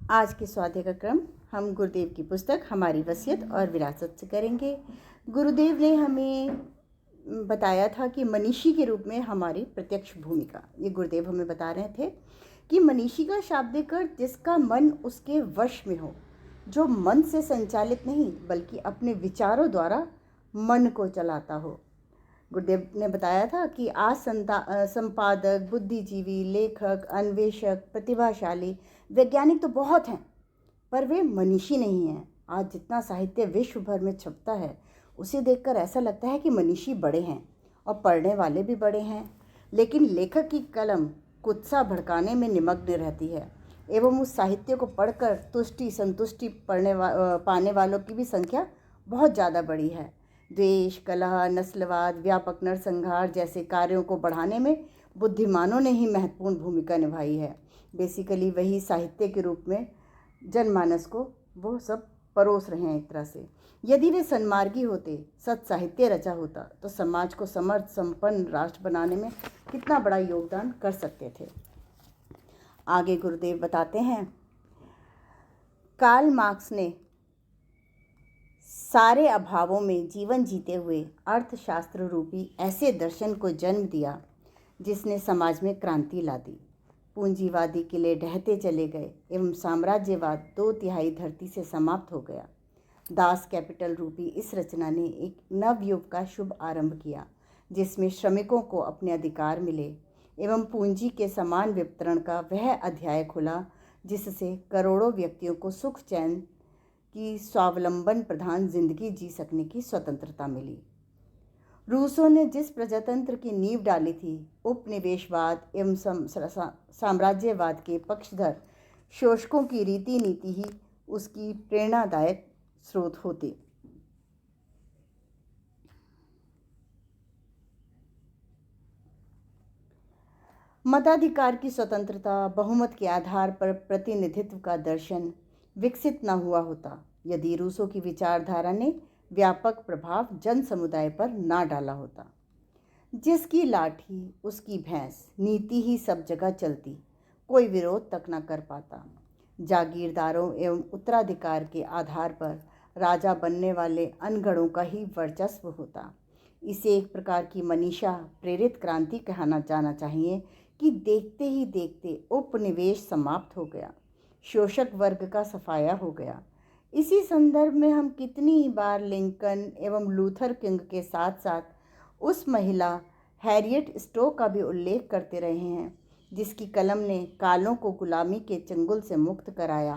आज के स्वाध्याय का क्रम हम गुरुदेव की पुस्तक हमारी वसीयत और विरासत से करेंगे। गुरुदेव ने हमें बताया था कि मनीषी के रूप में हमारी प्रत्यक्ष भूमिका, ये गुरुदेव हमें बता रहे थे कि मनीषी का शाब्दिक अर्थ जिसका मन उसके वश में हो, जो मन से संचालित नहीं बल्कि अपने विचारों द्वारा मन को चलाता हो। गुरुदेव ने बताया था कि आज संपादक, बुद्धिजीवी, लेखक, अन्वेषक, प्रतिभाशाली, वैज्ञानिक तो बहुत हैं, पर वे मनीषी नहीं हैं। आज जितना साहित्य विश्व भर में छपता है, उसे देखकर ऐसा लगता है कि मनीषी बड़े हैं और पढ़ने वाले भी बड़े हैं, लेकिन लेखक की कलम कुत्सा भड़काने में निमग्न रहती है एवं उस साहित्य को पढ़कर संतुष्टि पाने वालों की भी संख्या बहुत ज़्यादा बड़ी है। द्वेष, कलह, नस्लवाद, व्यापक नरसंहार जैसे कार्यों को बढ़ाने में बुद्धिमानों ने ही महत्वपूर्ण भूमिका निभाई है। बेसिकली वही साहित्य के रूप में जनमानस को वो सब परोस रहे हैं एक तरह से। यदि वे सन्मार्गी होते, सत साहित्य रचा होता, तो समाज को समर्थ संपन्न राष्ट्र बनाने में कितना बड़ा योगदान कर सकते थे। आगे गुरुदेव बताते हैं, कार्ल मार्क्स ने सारे अभावों में जीवन जीते हुए अर्थशास्त्र रूपी ऐसे दर्शन को जन्म दिया जिसने समाज में क्रांति ला दी। पूंजीवादी किले ढहते चले गए एवं साम्राज्यवाद 2/3 धरती से समाप्त हो गया। दास कैपिटल रूपी इस रचना ने एक नवयुग का शुभ आरंभ किया, जिसमें श्रमिकों को अपने अधिकार मिले एवं पूंजी के समान वितरण का वह अध्याय खुला जिससे करोड़ों व्यक्तियों को सुख चैन की स्वावलंबन प्रधान जिंदगी जी सकने की स्वतंत्रता मिली। रूसों ने जिस प्रजातंत्र की नींव डाली थी, उपनिवेशवाद एवं साम्राज्यवाद के पक्षधर शोषकों की रीति नीति ही उसकी प्रेरणादायक स्रोत होते। मताधिकार की स्वतंत्रता, बहुमत के आधार पर प्रतिनिधित्व का दर्शन विकसित न हुआ होता यदि रूसों की विचारधारा ने व्यापक प्रभाव जन समुदाय पर ना डाला होता। जिसकी लाठी उसकी भैंस नीति ही सब जगह चलती, कोई विरोध तक न कर पाता। जागीरदारों एवं उत्तराधिकार के आधार पर राजा बनने वाले अनगढ़ों का ही वर्चस्व होता। इसे एक प्रकार की मनीषा प्रेरित क्रांति कहना जाना चाहिए कि देखते ही देखते उपनिवेश समाप्त हो गया, शोषक वर्ग का सफाया हो गया। इसी संदर्भ में हम कितनी ही बार लिंकन एवं लूथर किंग के साथ साथ उस महिला हैरियट स्टोक का भी उल्लेख करते रहे हैं, जिसकी कलम ने कालों को गुलामी के चंगुल से मुक्त कराया।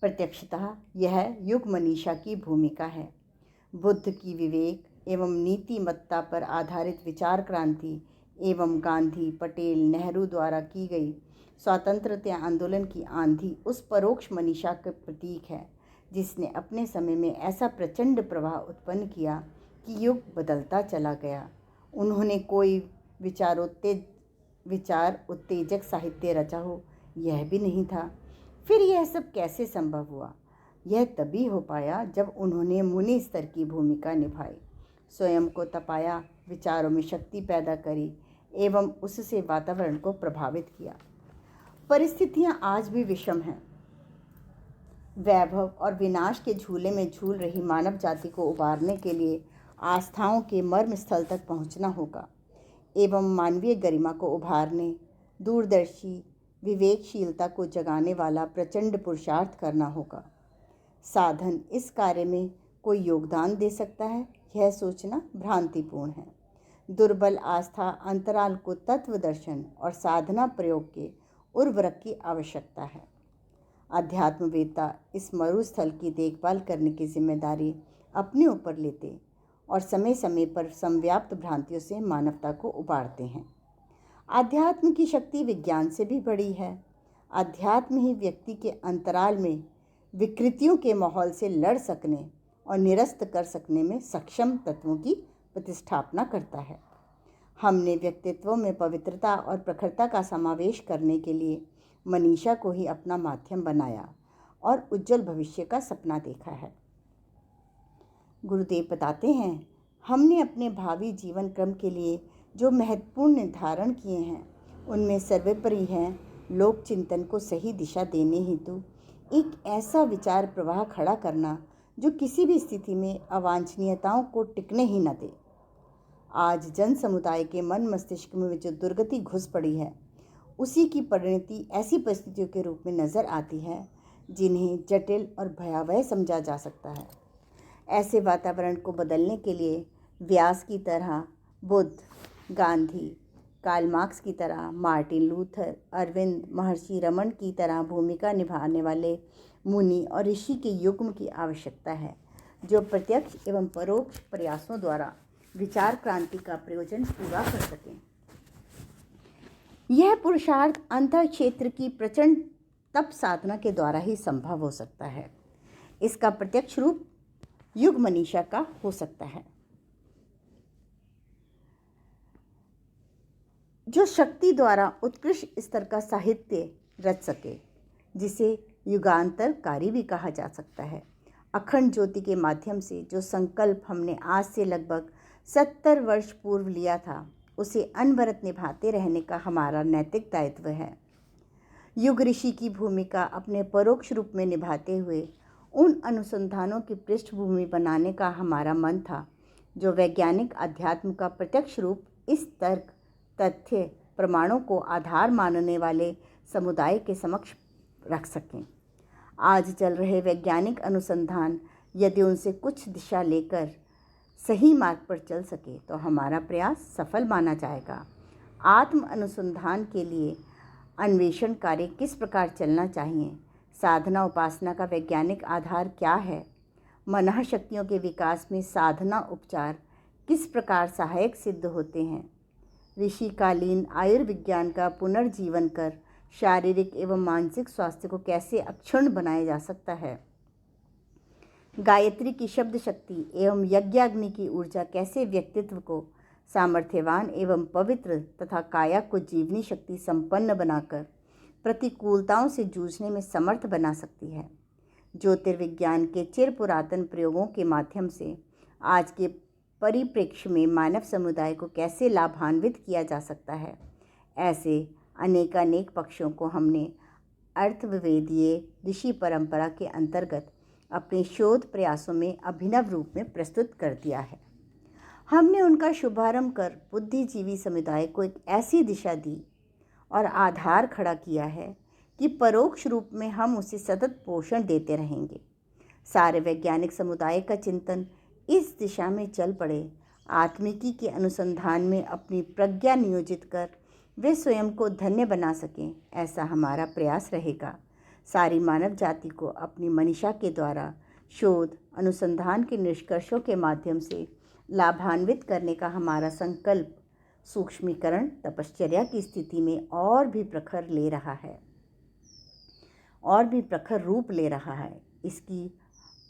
प्रत्यक्षतः यह युग मनीषा की भूमिका है। बुद्ध की विवेक एवं नीतिमत्ता पर आधारित विचार क्रांति एवं गांधी, पटेल, नेहरू द्वारा की गई स्वतंत्रता आंदोलन की आंधी उस परोक्ष मनीषा का प्रतीक है, जिसने अपने समय में ऐसा प्रचंड प्रवाह उत्पन्न किया कि युग बदलता चला गया। उन्होंने कोई विचार उत्तेजक साहित्य रचा हो, यह भी नहीं था। फिर यह सब कैसे संभव हुआ? यह तभी हो पाया जब उन्होंने मुनि स्तर की भूमिका निभाई, स्वयं को तपाया, विचारों में शक्ति पैदा करी एवं उससे वातावरण को प्रभावित किया। परिस्थितियां आज भी विषम हैं। वैभव और विनाश के झूले में झूल रही मानव जाति को उबारने के लिए आस्थाओं के मर्म स्थल तक पहुंचना होगा एवं मानवीय गरिमा को उभारने, दूरदर्शी विवेकशीलता को जगाने वाला प्रचंड पुरुषार्थ करना होगा। साधन इस कार्य में कोई योगदान दे सकता है, यह सोचना भ्रांतिपूर्ण है। दुर्बल आस्था अंतराल को तत्व दर्शन और साधना प्रयोग के उर्वरक की आवश्यकता है। अध्यात्मवेत्ता इस मरुस्थल की देखभाल करने की जिम्मेदारी अपने ऊपर लेते और समय समय पर संव्याप्त भ्रांतियों से मानवता को उबारते हैं। अध्यात्म की शक्ति विज्ञान से भी बड़ी है। अध्यात्म ही व्यक्ति के अंतराल में विकृतियों के माहौल से लड़ सकने और निरस्त कर सकने में सक्षम तत्वों की प्रतिष्ठापना करता है। हमने व्यक्तित्वों में पवित्रता और प्रखरता का समावेश करने के लिए मनीषा को ही अपना माध्यम बनाया और उज्जवल भविष्य का सपना देखा है। गुरुदेव बताते हैं, हमने अपने भावी जीवन क्रम के लिए जो महत्वपूर्ण निर्धारण किए हैं, उनमें सर्वोपरि है लोक चिंतन को सही दिशा देने हेतु एक ऐसा विचार प्रवाह खड़ा करना जो किसी भी स्थिति में अवांछनीयताओं को टिकने ही न दे। आज जन समुदाय के मन मस्तिष्क में जो दुर्गति घुस पड़ी है, उसी की परिणति ऐसी परिस्थितियों के रूप में नज़र आती है जिन्हें जटिल और भयावह समझा जा सकता है। ऐसे वातावरण को बदलने के लिए व्यास की तरह, बुद्ध, गांधी, कार्ल मार्क्स की तरह, मार्टिन लूथर, अरविंद, महर्षि रमन की तरह भूमिका निभाने वाले मुनि और ऋषि के युग्म की आवश्यकता है, जो प्रत्यक्ष एवं परोक्ष प्रयासों द्वारा विचार क्रांति का प्रयोजन पूरा कर सकें। यह पुरुषार्थ अंतः क्षेत्र की प्रचंड तप साधना के द्वारा ही संभव हो सकता है। इसका प्रत्यक्ष रूप युग मनीषा का हो सकता है, जो शक्ति द्वारा उत्कृष्ट स्तर का साहित्य रच सके, जिसे युगांतरकारी भी कहा जा सकता है। अखंड ज्योति के माध्यम से जो संकल्प हमने आज से लगभग 70 वर्ष पूर्व लिया था, उसे अनवरत निभाते रहने का हमारा नैतिक दायित्व है। युग ऋषि की भूमिका अपने परोक्ष रूप में निभाते हुए उन अनुसंधानों की पृष्ठभूमि बनाने का हमारा मन था, जो वैज्ञानिक अध्यात्म का प्रत्यक्ष रूप इस तर्क, तथ्य, प्रमाणों को आधार मानने वाले समुदाय के समक्ष रख सकें। आज चल रहे वैज्ञानिक अनुसंधान यदि उनसे कुछ दिशा लेकर सही मार्ग पर चल सके तो हमारा प्रयास सफल माना जाएगा। आत्म अनुसंधान के लिए अन्वेषण कार्य किस प्रकार चलना चाहिए, साधना उपासना का वैज्ञानिक आधार क्या है, मनः शक्तियों के विकास में साधना उपचार किस प्रकार सहायक सिद्ध होते हैं, ऋषिकालीन आयुर्विज्ञान का पुनर्जीवन कर शारीरिक एवं मानसिक स्वास्थ्य को कैसे अक्षुण्ण बनाया जा सकता है, गायत्री की शब्द शक्ति एवं यज्ञाग्नि की ऊर्जा कैसे व्यक्तित्व को सामर्थ्यवान एवं पवित्र तथा काया को जीवनी शक्ति संपन्न बनाकर प्रतिकूलताओं से जूझने में समर्थ बना सकती है। ज्योतिर्विज्ञान के चिर पुरातन प्रयोगों के माध्यम से आज के परिप्रेक्ष्य में मानव समुदाय को कैसे लाभान्वित किया जा सकता है, ऐसे अनेकानेक पक्षों को हमने अर्थविवेदीय ऋषि परंपरा के अंतर्गत अपने शोध प्रयासों में अभिनव रूप में प्रस्तुत कर दिया है। हमने उनका शुभारंभ कर बुद्धिजीवी समुदाय को एक ऐसी दिशा दी और आधार खड़ा किया है कि परोक्ष रूप में हम उसे सतत पोषण देते रहेंगे। सारे वैज्ञानिक समुदाय का चिंतन इस दिशा में चल पड़े, आत्मिकी के अनुसंधान में अपनी प्रज्ञा नियोजित कर वे स्वयं को धन्य बना सकें, ऐसा हमारा प्रयास रहेगा। सारी मानव जाति को अपनी मनीषा के द्वारा शोध अनुसंधान के निष्कर्षों के माध्यम से लाभान्वित करने का हमारा संकल्प सूक्ष्मीकरण तपश्चर्या की स्थिति में और भी प्रखर रूप ले रहा है। इसकी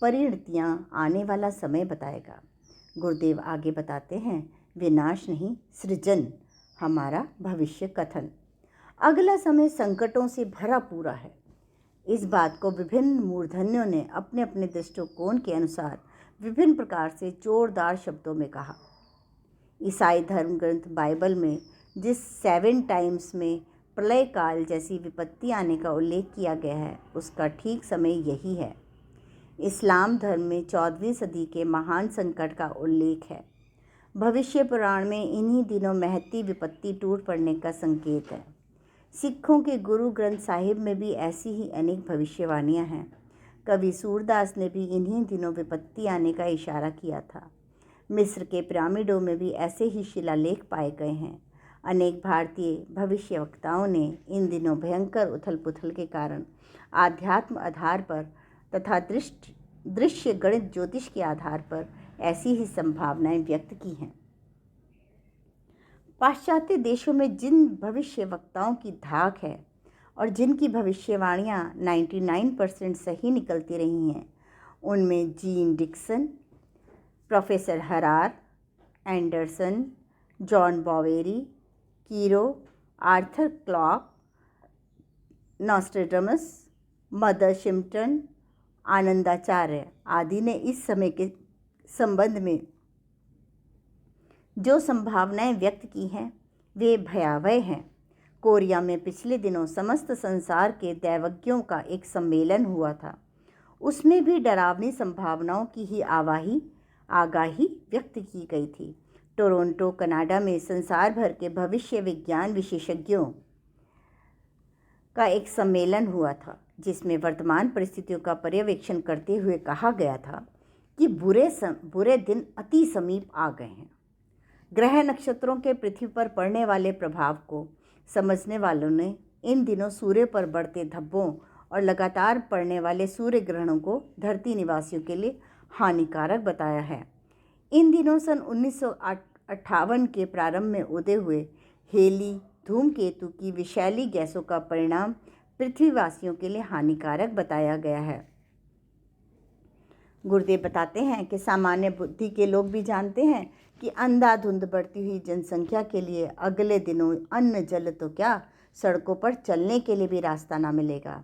परिणतियाँ आने वाला समय बताएगा। गुरुदेव आगे बताते हैं, विनाश नहीं सृजन हमारा भविष्य कथन। अगला समय संकटों से भरा पूरा है। इस बात को विभिन्न मूर्धन्यों ने अपने अपने दृष्टिकोण के अनुसार विभिन्न प्रकार से जोरदार शब्दों में कहा। ईसाई धर्म ग्रंथ बाइबल में जिस 7 टाइम्स में प्रलय काल जैसी विपत्ति आने का उल्लेख किया गया है, उसका ठीक समय यही है। इस्लाम धर्म में 14वीं सदी के महान संकट का उल्लेख है। भविष्य पुराण में इन्हीं दिनों महती विपत्ति टूट पड़ने का संकेत है। सिखों के गुरु ग्रंथ साहिब में भी ऐसी ही अनेक भविष्यवाणियां हैं। कवि सूरदास ने भी इन्हीं दिनों विपत्ति आने का इशारा किया था। मिस्र के पिरामिडों में भी ऐसे ही शिलालेख पाए गए हैं। अनेक भारतीय भविष्यवक्ताओं ने इन दिनों भयंकर उथल पुथल के कारण आध्यात्म आधार पर तथा दृश्य गणित ज्योतिष के आधार पर ऐसी ही संभावनाएं व्यक्त की हैं। पाश्चात्य देशों में जिन भविष्यवक्ताओं की धाक है और जिनकी भविष्यवाणियां 99% सही निकलती रही हैं, उनमें जीन डिक्सन, प्रोफेसर हरार, एंडरसन, जॉन बॉवेरी, Cheiro, Arthur Clarke, Nostradamus, Mother Shipton, Anandacharya आदि ने इस समय के संबंध में जो संभावनाएं व्यक्त की हैं वे भयावह हैं। कोरिया में पिछले दिनों समस्त संसार के दैवज्ञों का एक सम्मेलन हुआ था। उसमें भी डरावनी संभावनाओं की ही आगाही व्यक्त की गई थी। टोरंटो, कनाडा में संसार भर के भविष्य विज्ञान विशेषज्ञों का एक सम्मेलन हुआ था, जिसमें वर्तमान परिस्थितियों का पर्यवेक्षण करते हुए कहा गया था कि बुरे दिन अति समीप आ गए हैं। ग्रह नक्षत्रों के पृथ्वी पर पड़ने वाले प्रभाव को समझने वालों ने इन दिनों सूर्य पर बढ़ते धब्बों और लगातार पड़ने वाले सूर्य ग्रहणों को धरती निवासियों के लिए हानिकारक बताया है। इन दिनों सन 1958 के प्रारंभ में उदय हुए हेली धूमकेतु की विषैली गैसों का परिणाम पृथ्वीवासियों के लिए हानिकारक बताया गया है। गुरुदेव बताते हैं कि सामान्य बुद्धि के लोग भी जानते हैं कि अंधाधुंध बढ़ती हुई जनसंख्या के लिए अगले दिनों अन्न जल तो क्या, सड़कों पर चलने के लिए भी रास्ता ना मिलेगा।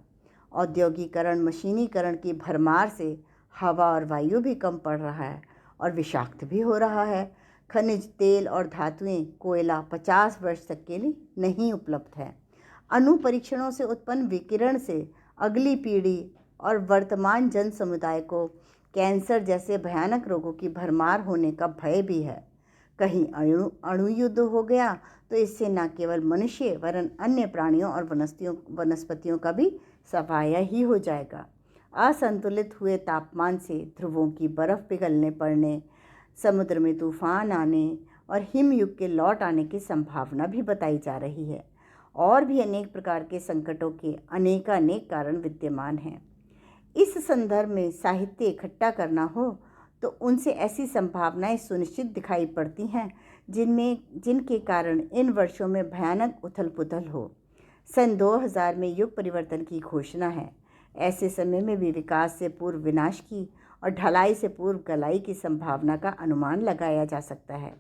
औद्योगिकरण, मशीनीकरण की भरमार से हवा और वायु भी कम पड़ रहा है और विषाक्त भी हो रहा है। खनिज तेल और धातुएं, कोयला 50 वर्ष तक के लिए नहीं उपलब्ध है। अणु परीक्षणों से उत्पन्न विकिरण से अगली पीढ़ी और वर्तमान जन समुदाय को कैंसर जैसे भयानक रोगों की भरमार होने का भय भी है। कहीं अणु युद्ध हो गया तो इससे न केवल मनुष्य वरन अन्य प्राणियों और वनस्पतियों का भी सफाया ही हो जाएगा। असंतुलित हुए तापमान से ध्रुवों की बर्फ पिघलने पड़ने, समुद्र में तूफान आने और हिमयुग के लौट आने की संभावना भी बताई जा रही है। और भी अनेक प्रकार के संकटों के अनेकानेक कारण विद्यमान हैं। इस संदर्भ में साहित्य इकट्ठा करना हो तो उनसे ऐसी संभावनाएं सुनिश्चित दिखाई पड़ती हैं जिनके कारण इन वर्षों में भयानक उथल पुथल हो। सन 2000 में युग परिवर्तन की घोषणा है। ऐसे समय में भी विकास से पूर्व विनाश की और ढलाई से पूर्व गलाई की संभावना का अनुमान लगाया जा सकता है।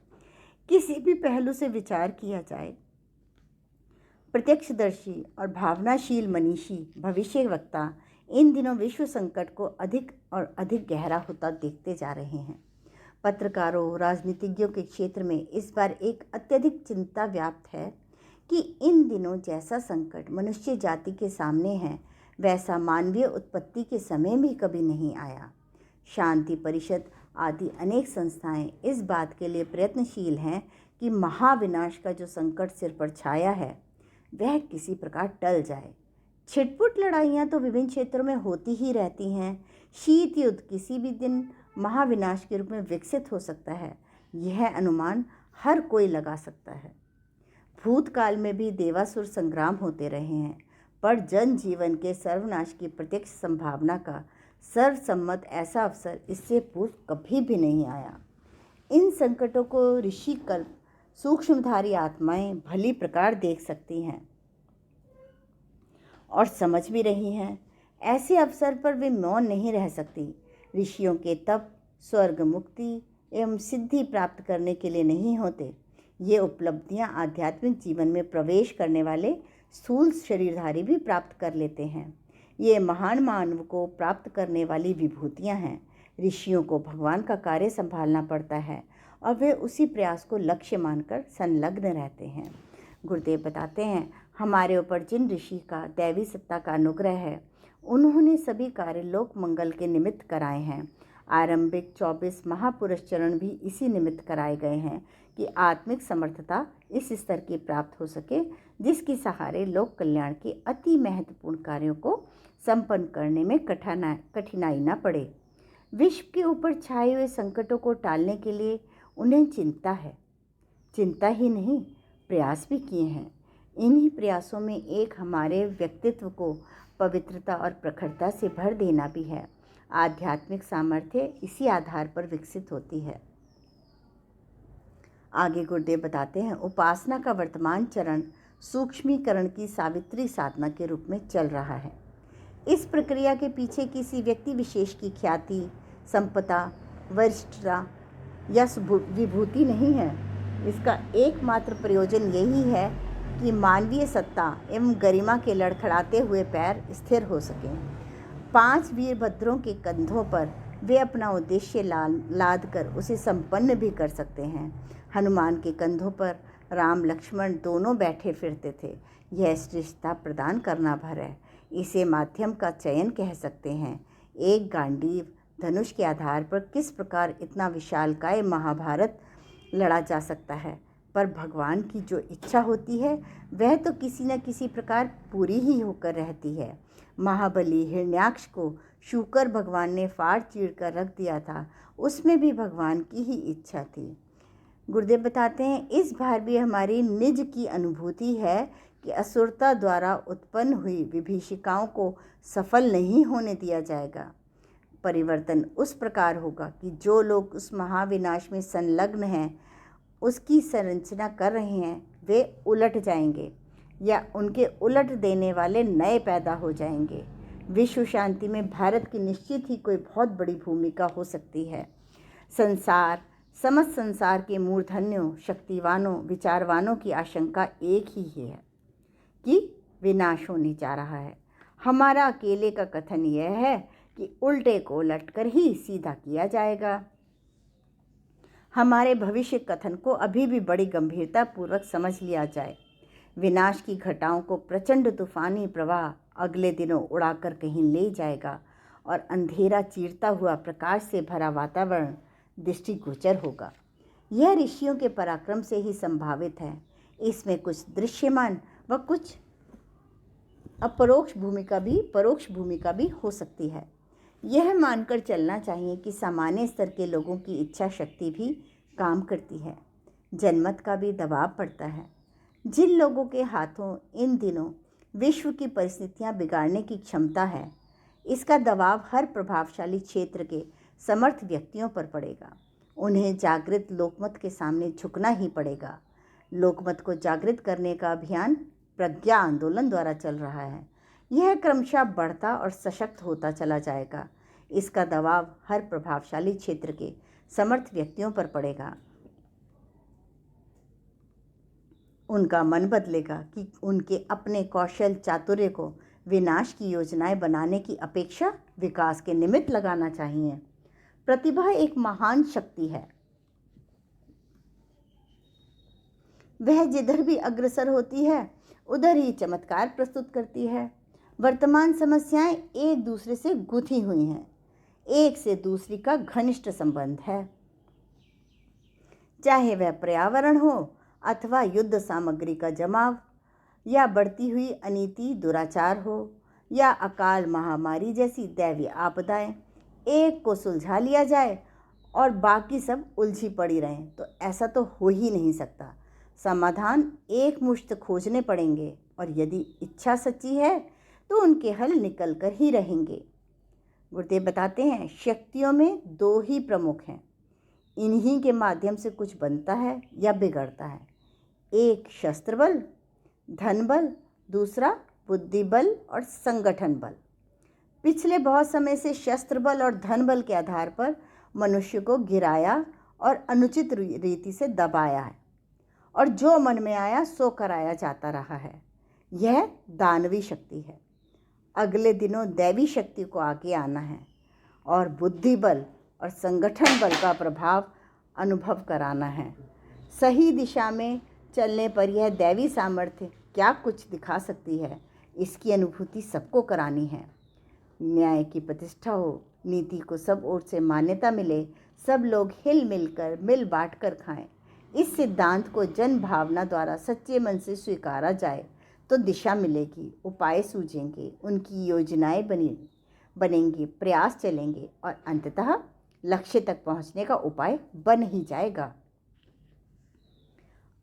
किसी भी पहलू से विचार किया जाए, प्रत्यक्षदर्शी और भावनाशील मनीषी भविष्यवक्ता इन दिनों विश्व संकट को अधिक और अधिक गहरा होता देखते जा रहे हैं। पत्रकारों, राजनीतिज्ञों के क्षेत्र में इस बार एक अत्यधिक चिंता व्याप्त है कि इन दिनों जैसा संकट मनुष्य जाति के सामने है, वैसा मानवीय उत्पत्ति के समय भी कभी नहीं आया। शांति परिषद आदि अनेक संस्थाएं इस बात के लिए प्रयत्नशील हैं कि महाविनाश का जो संकट सिर पर छाया है वह किसी प्रकार टल जाए। छिटपुट लड़ाइयाँ तो विभिन्न क्षेत्रों में होती ही रहती हैं। शीत युद्ध किसी भी दिन महाविनाश के रूप में विकसित हो सकता है, यह अनुमान हर कोई लगा सकता है। भूतकाल में भी देवासुर संग्राम होते रहे हैं, पर जनजीवन के सर्वनाश की प्रत्यक्ष संभावना का सर्वसम्मत ऐसा अवसर इससे पूर्व कभी भी नहीं आया। इन संकटों को ऋषि कल्प सूक्ष्मधारी आत्माएं भली प्रकार देख सकती हैं और समझ भी रही हैं। ऐसे अवसर पर वे मौन नहीं रह सकती। ऋषियों के तप स्वर्ग मुक्ति एवं सिद्धि प्राप्त करने के लिए नहीं होते। ये उपलब्धियां आध्यात्मिक जीवन में प्रवेश करने वाले स्थूल शरीरधारी भी प्राप्त कर लेते हैं। ये महान मानव को प्राप्त करने वाली विभूतियां हैं। ऋषियों को भगवान का कार्य संभालना पड़ता है और वे उसी प्रयास को लक्ष्य मानकर संलग्न रहते हैं। गुरुदेव बताते हैं, हमारे ऊपर जिन ऋषि का दैवी सत्ता का अनुग्रह है, उन्होंने सभी कार्य लोक मंगल के निमित्त कराए हैं। आरंभिक 24 महापुरुष चरण भी इसी निमित्त कराए गए हैं कि आत्मिक समर्थता इस स्तर की प्राप्त हो सके जिसके सहारे लोक कल्याण के अति महत्वपूर्ण कार्यों को संपन्न करने में कठिनाई न पड़े। विश्व के ऊपर छाए हुए संकटों को टालने के लिए उन्हें चिंता है। चिंता ही नहीं, प्रयास भी किए हैं। इन्हीं प्रयासों में एक हमारे व्यक्तित्व को पवित्रता और प्रखरता से भर देना भी है। आध्यात्मिक सामर्थ्य इसी आधार पर विकसित होती है। आगे गुरुदेव बताते हैं, उपासना का वर्तमान चरण सूक्ष्मीकरण की सावित्री साधना के रूप में चल रहा है। इस प्रक्रिया के पीछे किसी व्यक्ति विशेष की ख्याति, संपदा, वरिष्ठता या विभूति नहीं है। इसका एकमात्र प्रयोजन यही है कि मानवीय सत्ता एवं गरिमा के लड़खड़ाते हुए पैर स्थिर हो सकें। 5 वीरभद्रों के कंधों पर वे अपना उद्देश्य लाद कर उसे संपन्न भी कर सकते हैं। हनुमान के कंधों पर राम लक्ष्मण दोनों बैठे फिरते थे। यह रिश्ता प्रदान करना भर है। इसे माध्यम का चयन कह सकते हैं। एक गांडीव धनुष के आधार पर किस प्रकार इतना विशालकाय महाभारत लड़ा जा सकता है, पर भगवान की जो इच्छा होती है वह तो किसी न किसी प्रकार पूरी ही होकर रहती है। महाबली हिरण्याक्ष को शूकर भगवान ने फाड़ चीर कर रख दिया था, उसमें भी भगवान की ही इच्छा थी। गुरुदेव बताते हैं, इस बार भी हमारी निज की अनुभूति है कि असुरता द्वारा उत्पन्न हुई विभीषिकाओं को सफल नहीं होने दिया जाएगा। परिवर्तन उस प्रकार होगा कि जो लोग उस महाविनाश में संलग्न हैं, उसकी संरचना कर रहे हैं, वे उलट जाएंगे या उनके उलट देने वाले नए पैदा हो जाएंगे। विश्व शांति में भारत की निश्चित ही कोई बहुत बड़ी भूमिका हो सकती है। समस्त संसार के मूर्धन्यों, शक्तिवानों, विचारवानों की आशंका एक ही है कि विनाश होने जा रहा है। हमारा अकेले का कथन यह है कि उल्टे को उलटकर ही सीधा किया जाएगा। हमारे भविष्य कथन को अभी भी बड़ी गंभीरता पूर्वक समझ लिया जाए। विनाश की घटाओं को प्रचंड तूफानी प्रवाह अगले दिनों उड़ाकर कहीं ले जाएगा और अंधेरा चीरता हुआ प्रकाश से भरा वातावरण दृष्टिगोचर होगा। यह ऋषियों के पराक्रम से ही संभावित है। इसमें कुछ दृश्यमान व कुछ परोक्ष भूमिका भी हो सकती है। यह मानकर चलना चाहिए कि सामान्य स्तर के लोगों की इच्छा शक्ति भी काम करती है। जनमत का भी दबाव पड़ता है। जिन लोगों के हाथों इन दिनों विश्व की परिस्थितियां बिगाड़ने की क्षमता है, इसका दबाव हर प्रभावशाली क्षेत्र के समर्थ व्यक्तियों पर पड़ेगा। उन्हें जागृत लोकमत के सामने झुकना ही पड़ेगा। लोकमत को जागृत करने का अभियान प्रज्ञा आंदोलन द्वारा चल रहा है। यह क्रमशः बढ़ता और सशक्त होता चला जाएगा। इसका दबाव हर प्रभावशाली क्षेत्र के समर्थ व्यक्तियों पर पड़ेगा। उनका मन बदलेगा कि उनके अपने कौशल चातुर्य को विनाश की योजनाएं बनाने की अपेक्षा विकास के निमित्त लगाना चाहिए। प्रतिभा एक महान शक्ति है। वह जिधर भी अग्रसर होती है उधर ही चमत्कार प्रस्तुत करती है। वर्तमान समस्याएं एक दूसरे से गुथी हुई हैं। एक से दूसरी का घनिष्ठ संबंध है। चाहे वह पर्यावरण हो अथवा युद्ध सामग्री का जमाव, या बढ़ती हुई अनीति दुराचार हो, या अकाल महामारी जैसी दैवीय आपदाएं, एक को सुलझा लिया जाए और बाकी सब उलझी पड़ी रहें तो ऐसा तो हो ही नहीं सकता। समाधान एक मुश्त खोजने पड़ेंगे और यदि इच्छा सच्ची है तो उनके हल निकल कर ही रहेंगे। गुरुदेव बताते हैं, शक्तियों में दो ही प्रमुख हैं। इन्हीं के माध्यम से कुछ बनता है या बिगड़ता है। एक शस्त्र बल, धन बल, दूसरा बुद्धि बल और संगठन बल। पिछले बहुत समय से शस्त्र बल और धन बल के आधार पर मनुष्य को गिराया और अनुचित रीति से दबाया है और जो मन में आया सो कराया जाता रहा है। यह दानवी शक्ति है। अगले दिनों दैवी शक्ति को आगे आना है और बुद्धि बल और संगठन बल का प्रभाव अनुभव कराना है। सही दिशा में चलने पर यह दैवी सामर्थ्य क्या कुछ दिखा सकती है, इसकी अनुभूति सबको करानी है। न्याय की प्रतिष्ठा हो, नीति को सब ओर से मान्यता मिले, सब लोग हिल मिलकर मिल बांट कर खाएं। इस सिद्धांत को जन भावना द्वारा सच्चे मन से स्वीकारा जाए तो दिशा मिलेगी, उपाय सूझेंगे, उनकी योजनाएं बनेंगी, प्रयास चलेंगे और अंततः लक्ष्य तक पहुंचने का उपाय बन ही जाएगा।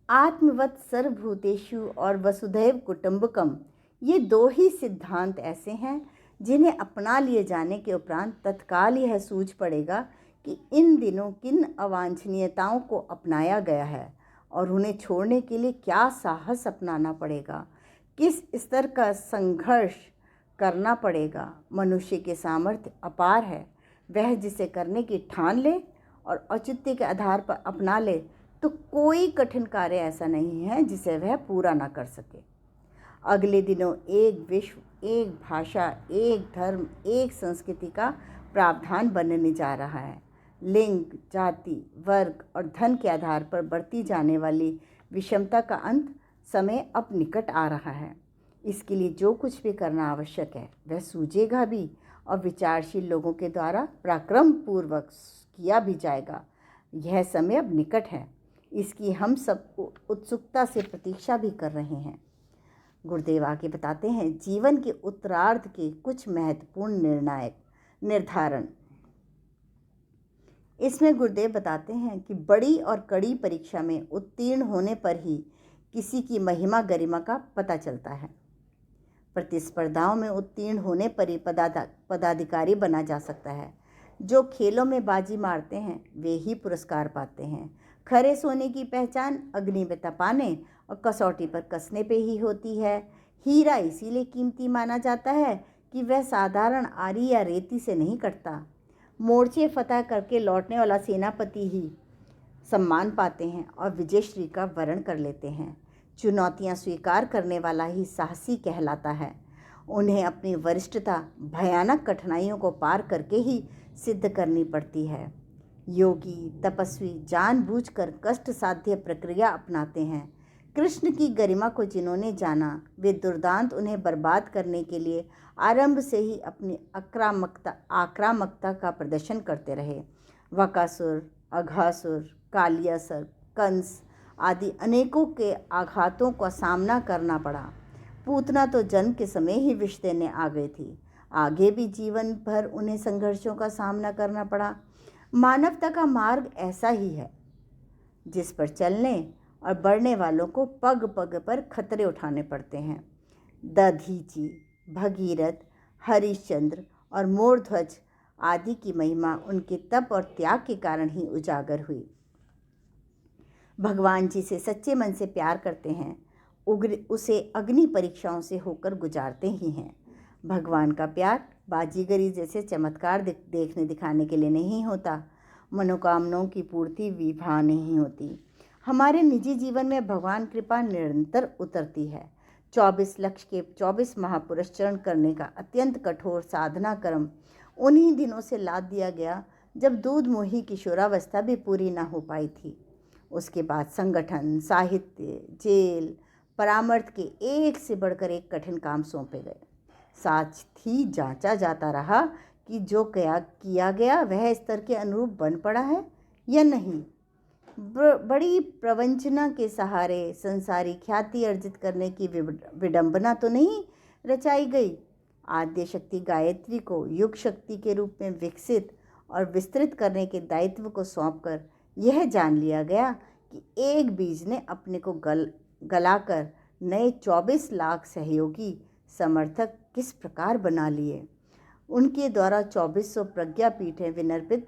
आत्मवत् सर्वभूतेषु और वसुधैव कुटुंबकम, ये दो ही सिद्धांत ऐसे हैं जिन्हें अपना लिए जाने के उपरांत तत्काल यह सूझ पड़ेगा कि इन दिनों किन अवांछनीयताओं को अपनाया गया है और उन्हें छोड़ने के लिए क्या साहस अपनाना पड़ेगा, किस स्तर का संघर्ष करना पड़ेगा। मनुष्य के सामर्थ्य अपार है। वह जिसे करने की ठान ले और औचित्य के आधार पर अपना ले तो कोई कठिन कार्य ऐसा नहीं है जिसे वह पूरा ना कर सके। अगले दिनों एक विश्व, एक भाषा, एक धर्म, एक संस्कृति का प्रावधान बनने जा रहा है। लिंग, जाति, वर्ग और धन के आधार पर बढ़ती जाने वाली विषमता का अंत समय अब निकट आ रहा है। इसके लिए जो कुछ भी करना आवश्यक है वह सूझेगा भी और विचारशील लोगों के द्वारा पराक्रम पूर्वक किया भी जाएगा। यह समय अब निकट है, इसकी हम सब उत्सुकता से प्रतीक्षा भी कर रहे हैं। गुरुदेव आगे बताते हैं, जीवन के उत्तरार्ध के कुछ महत्वपूर्ण निर्णायक निर्धारण। इसमें गुरुदेव बताते हैं कि बड़ी और कड़ी परीक्षा में उत्तीर्ण होने पर ही किसी की महिमा गरिमा का पता चलता है। प्रतिस्पर्धाओं में उत्तीर्ण होने पर ही पदाधिकारी बना जा सकता है। जो खेलों में बाजी मारते हैं वे ही पुरस्कार पाते हैं। खरे सोने की पहचान अग्नि में तपाने और कसौटी पर कसने पे ही होती है। हीरा इसीलिए कीमती माना जाता है कि वह साधारण आरी या रेती से नहीं कटता। मोर्चे फतह करके लौटने वाला सेनापति ही सम्मान पाते हैं और विजयश्री का वरण कर लेते हैं। चुनौतियां स्वीकार करने वाला ही साहसी कहलाता है। उन्हें अपनी वरिष्ठता भयानक कठिनाइयों को पार करके ही सिद्ध करनी पड़ती है। योगी तपस्वी जानबूझकर कष्ट साध्य प्रक्रिया अपनाते हैं। कृष्ण की गरिमा को जिन्होंने जाना वे दुर्दांत उन्हें बर्बाद करने के लिए आरंभ से ही अपनी आक्रामकता का प्रदर्शन करते रहे। वकासुर, अघासुर, कालियासर, कंस आदि अनेकों के आघातों का सामना करना पड़ा। पूतना तो जन्म के समय ही विष देने आ गई थी। आगे भी जीवन भर उन्हें संघर्षों का सामना करना पड़ा। मानवता का मार्ग ऐसा ही है जिस पर चलने और बढ़ने वालों को पग पग पर खतरे उठाने पड़ते हैं। दधीची, भगीरथ, हरिश्चंद्र और मोरध्वज आदि की महिमा उनके तप और त्याग के कारण ही उजागर हुई। भगवान जी से सच्चे मन से प्यार करते हैं, उसे अग्नि परीक्षाओं से होकर गुजारते ही हैं। भगवान का प्यार बाजीगरी जैसे चमत्कार देखने दिखाने के लिए नहीं होता। मनोकामनाओं की पूर्ति विवाह नहीं होती। हमारे निजी जीवन में भगवान कृपा निरंतर उतरती है। 24 लक्ष के 24 महापुरुष चरण करने का अत्यंत कठोर साधना कर्म उन्हीं दिनों से लाद दिया गया जब दूध मोही किशोरावस्था भी पूरी ना हो पाई थी। उसके बाद संगठन, साहित्य, जेल, परामर्श के एक से बढ़कर एक कठिन काम सौंपे गए। साथ ही जांचा जाता रहा कि जो किया गया वह स्तर के अनुरूप बन पड़ा है या नहीं। बड़ी प्रवंचना के सहारे संसारी ख्याति अर्जित करने की विडंबना तो नहीं रचाई गई। आद्य शक्ति गायत्री को युग शक्ति के रूप में विकसित और विस्तृत करने के दायित्व को सौंपकर यह जान लिया गया कि एक बीज ने अपने को गलाकर नए 24 लाख सहयोगी समर्थक किस प्रकार बना लिए। उनके द्वारा 2400 प्रज्ञापीठें विनिर्मित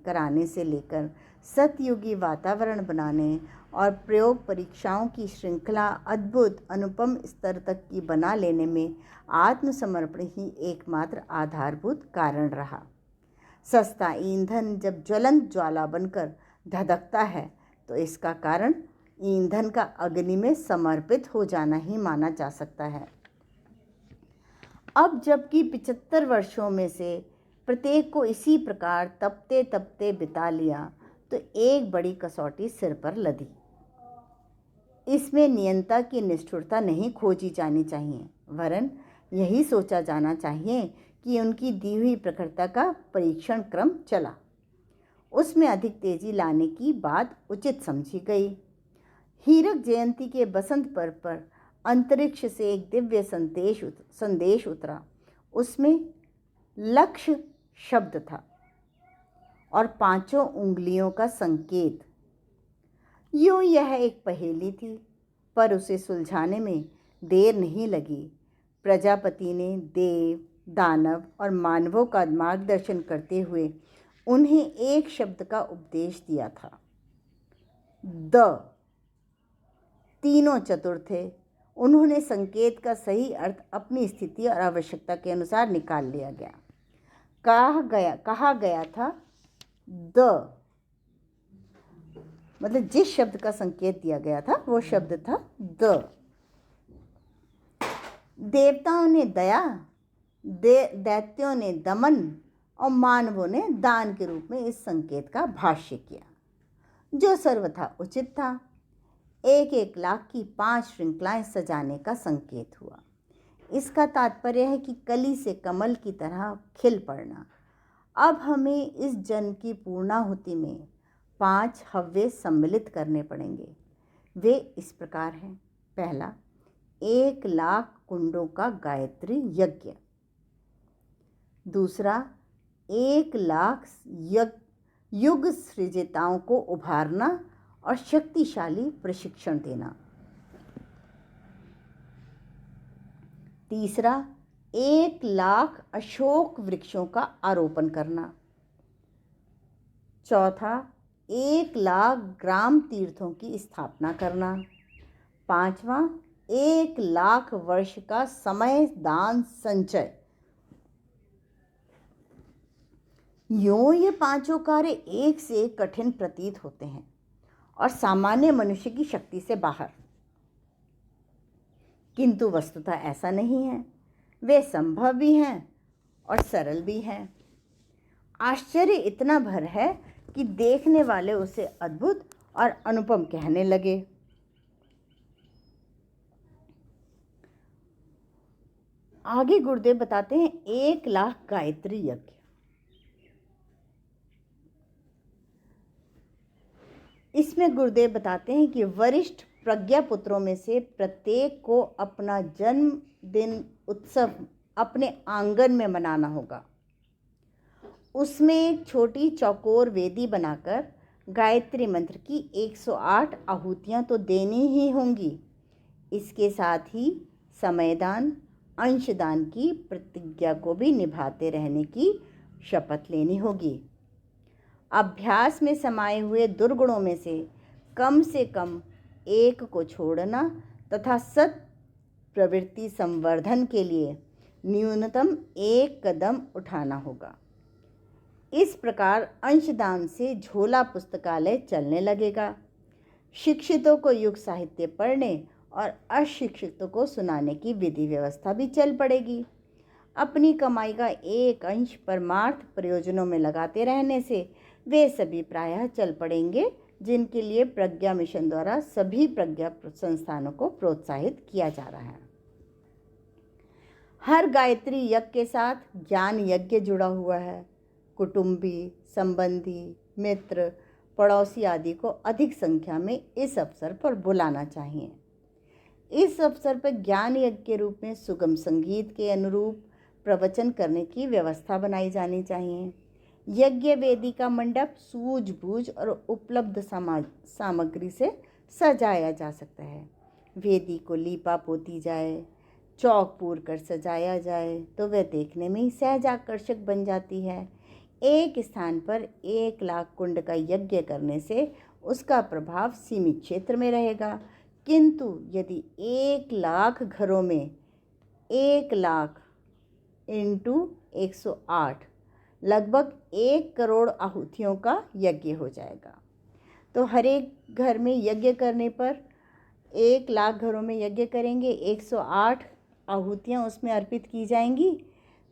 कराने से लेकर सतयुगी वातावरण बनाने और प्रयोग परीक्षाओं की श्रृंखला अद्भुत अनुपम स्तर तक की बना लेने में आत्मसमर्पण ही एकमात्र आधारभूत कारण रहा। सस्ता ईंधन जब ज्वलंत ज्वाला बनकर धधकता है तो इसका कारण ईंधन का अग्नि में समर्पित हो जाना ही माना जा सकता है। अब जबकि 75 वर्षों में से प्रत्येक को इसी प्रकार तपते तपते बिता लिया तो एक बड़ी कसौटी सिर पर लदी। इसमें नियंता की निष्ठुरता नहीं खोजी जानी चाहिए, वरन यही सोचा जाना चाहिए कि उनकी दी हुई प्रखरता का परीक्षण क्रम चला। उसमें अधिक तेजी लाने की बात उचित समझी गई। हीरक जयंती के बसंत पर्व पर अंतरिक्ष से एक दिव्य संदेश उतरा। उसमें लक्ष्य शब्द था और 5 उंगलियों का संकेत। यूं यह एक पहेली थी, पर उसे सुलझाने में देर नहीं लगी। प्रजापति ने देव, दानव और मानवों का मार्गदर्शन करते हुए उन्हें एक शब्द का उपदेश दिया था। तीनों चतुर थे। उन्होंने संकेत का सही अर्थ अपनी स्थिति और आवश्यकता के अनुसार निकाल लिया गया। कहा गया था मतलब जिस शब्द का संकेत दिया गया था वो शब्द था देवताओं ने दया, दैत्यों ने दमन और मानवों ने दान के रूप में इस संकेत का भाष्य किया, जो सर्वथा उचित था। एक एक लाख की 5 श्रृंखलाएं सजाने का संकेत हुआ। इसका तात्पर्य है कि कली से कमल की तरह खिल पड़ना। अब हमें इस जन्म की पूर्णाहुति में 5 हव्य सम्मिलित करने पड़ेंगे। वे इस प्रकार हैं। पहला, 1 लाख कुंडों का गायत्री यज्ञ। दूसरा, 1 लाख युग सृजिताओं को उभारना और शक्तिशाली प्रशिक्षण देना। तीसरा, 1 लाख अशोक वृक्षों का आरोपण करना। चौथा, 1 लाख ग्राम तीर्थों की स्थापना करना। पांचवा, 1 लाख वर्ष का समय दान संचय। यूं ये पांचों कार्य एक से एक कठिन प्रतीत होते हैं और सामान्य मनुष्य की शक्ति से बाहर, किंतु वस्तुतः ऐसा नहीं है। वे संभव भी हैं और सरल भी हैं। आश्चर्य इतना भर है कि देखने वाले उसे अद्भुत और अनुपम कहने लगे। आगे गुरुदेव बताते हैं 1 लाख गायत्री यज्ञ। इसमें गुरुदेव बताते हैं कि वरिष्ठ प्रज्ञा पुत्रों में से प्रत्येक को अपना जन्मदिन उत्सव अपने आंगन में मनाना होगा। उसमें एक छोटी चौकोर वेदी बनाकर गायत्री मंत्र की 108 आहुतियाँ तो देनी ही होंगी। इसके साथ ही समयदान, अंशदान की प्रतिज्ञा को भी निभाते रहने की शपथ लेनी होगी। अभ्यास में समाये हुए दुर्गुणों में से कम एक को छोड़ना तथा सत प्रवृत्ति संवर्धन के लिए न्यूनतम 1 कदम उठाना होगा। इस प्रकार अंशदान से झोला पुस्तकालय चलने लगेगा। शिक्षितों को युग साहित्य पढ़ने और अशिक्षितों को सुनाने की विधि व्यवस्था भी चल पड़ेगी। अपनी कमाई का एक अंश परमार्थ प्रयोजनों में लगाते रहने से वे सभी प्रायः चल पड़ेंगे जिनके लिए प्रज्ञा मिशन द्वारा सभी प्रज्ञा संस्थानों को प्रोत्साहित किया जा रहा है। हर गायत्री यज्ञ के साथ ज्ञान यज्ञ जुड़ा हुआ है। कुटुंबी, संबंधी, मित्र, पड़ोसी आदि को अधिक संख्या में इस अवसर पर बुलाना चाहिए। इस अवसर पर ज्ञान यज्ञ के रूप में सुगम संगीत के अनुरूप प्रवचन करने की व्यवस्था बनाई जानी चाहिए। यज्ञ वेदी का मंडप सूझबूझ और उपलब्ध सामग्री से सजाया जा सकता है। वेदी को लीपा पोती जाए, चौक पूर कर सजाया जाए तो वह देखने में ही सहज आकर्षक बन जाती है। एक स्थान पर 1 लाख कुंड का यज्ञ करने से उसका प्रभाव सीमित क्षेत्र में रहेगा, किंतु यदि 1 लाख घरों में 1 लाख इंटू 108 लगभग 1 करोड़ आहुतियों का यज्ञ हो जाएगा। तो हर एक घर में यज्ञ करने पर 1 लाख घरों में यज्ञ करेंगे, 108 आहुतियाँ उसमें अर्पित की जाएंगी।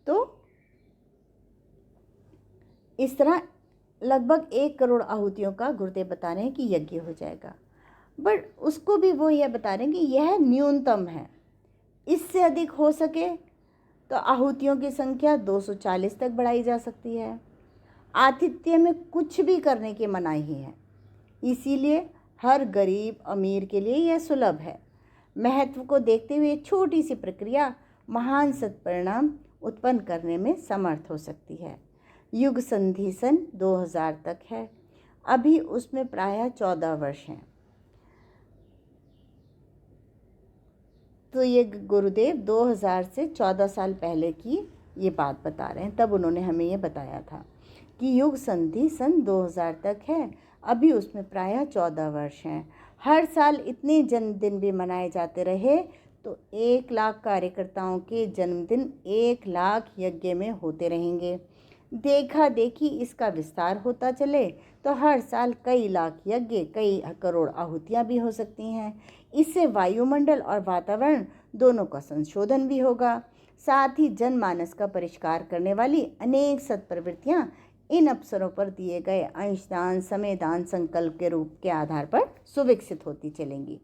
तो इस तरह लगभग 1 करोड़ आहुतियों का गुरुदेव बता रहे हैं कि यज्ञ हो जाएगा। बट उसको भी वो यह बता रहे हैं कि यह न्यूनतम है। इससे अधिक हो सके तो आहुतियों की संख्या 240 तक बढ़ाई जा सकती है। आतिथ्य में कुछ भी करने की मनाही है, इसीलिए हर गरीब अमीर के लिए यह सुलभ है। महत्व को देखते हुए छोटी सी प्रक्रिया महान सत्परिणाम उत्पन्न करने में समर्थ हो सकती है। युग संधि सन 2000 तक है। अभी उसमें प्रायः 14 वर्ष हैं। तो ये गुरुदेव 2000 से 14 साल पहले की ये बात बता रहे हैं। तब उन्होंने हमें ये बताया था कि युग संधि सन 2000 तक है। अभी उसमें प्रायः 14 वर्ष हैं। हर साल इतने जन्मदिन भी मनाए जाते रहे तो 1 लाख कार्यकर्ताओं के जन्मदिन 1 लाख यज्ञ में होते रहेंगे। देखा देखी इसका विस्तार होता चले तो हर साल कई लाख यज्ञ, कई करोड़ आहुतियाँ भी हो सकती हैं। इससे वायुमंडल और वातावरण दोनों का संशोधन भी होगा। साथ ही जनमानस का परिष्कार करने वाली अनेक सत्प्रवृत्तियाँ इन अवसरों पर दिए गए अंशदान समयदान संकल्प के रूप के आधार पर सुविकसित होती चलेंगी।